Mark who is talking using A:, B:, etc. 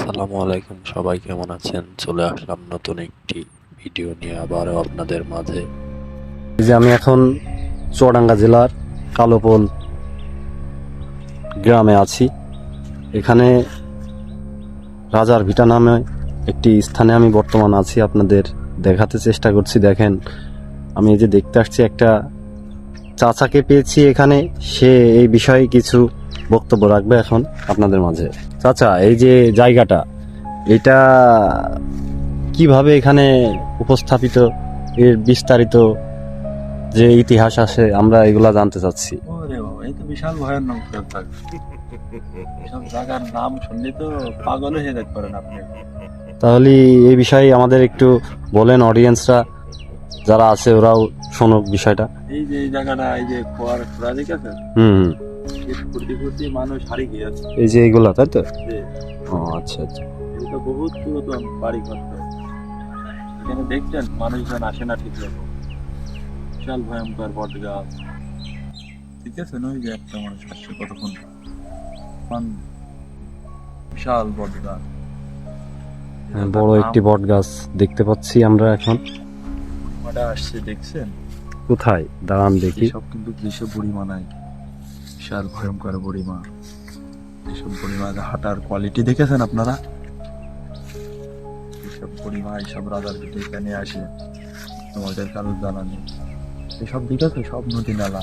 A: আসসালামু আলাইকুম, সবাই কেমন আছেন? চলে আসলাম নতুন একটি ভিডিও নিয়ে আবারও আপনাদের মাঝে।
B: এই যে আমি এখন চুয়াডাঙ্গা জেলার কালোপোল গ্রামে আছি। এখানে রাজার ভিটা নামে একটি স্থানে আমি বর্তমান আছি, আপনাদের দেখাতে চেষ্টা করছি। দেখেন, আমি এই যে দেখতে আসছি, একটা চাচাকে পেয়েছি এখানে। সে এই বিষয়ে কিছু বক্তব্য রাখবে এখন আপনাদের মাঝে। চাচা, এই যে জায়গাটা, এটা কিভাবে এখানে উপস্থাপিত, এর বিস্তারিত যে ইতিহাস আছে আমরা এগুলা জানতে চাচ্ছি।
C: ওরে বাবা, এই তো বিশাল ভয়ানক ব্যাপার। সব জায়গার নাম শুনলে তো পাগল হয়ে যেতে পারেন আপনি।
B: তাহলে এই বিষয়ে আমাদের একটু বলেন, অডিয়েন্সরা যারা আছে ওরাও শোনুক বিষয়টা।
C: এই যে এই জায়গাটা, এই যে খোয়ার খোরা দেখেছে,
B: হুম।
C: ফুর্তি ফুর্তি মানুষ হারিয়ে গিয়েছে।
B: এই যে এইগুলা, তাই তো?
C: যে
B: ও আচ্ছা আচ্ছা।
C: এই তো বহুত পুরাতন বাড়ি ঘর। এখানে দেখছেন মানুষজন আসে না ঠিক মতো। বিশাল ভয়ঙ্কর বট গাছ, ঠিক আছে? ওই যে একটা মানুষ আসছে কতক্ষণ, বিশাল বট গাছ।
B: হ্যাঁ, বড় একটি বট গাছ দেখতে পাচ্ছি আমরা এখন।
C: আসছে দেখছেন?
B: কোথায়? দাঁড়ান দেখি।
C: সব কিন্তু যেসব বুড়িমা নাই, বিশাল ভয়ঙ্কর বুড়িমা। এইসব বুড়িমা হাঁটার কোয়ালিটি দেখেছেন আপনারা? এইসব বুড়িমা, এইসব রাজার ভিতরে এখানে আসে, তোমাদের কারো জানা নেই। এসব দেখেছো? সব নদী নালা।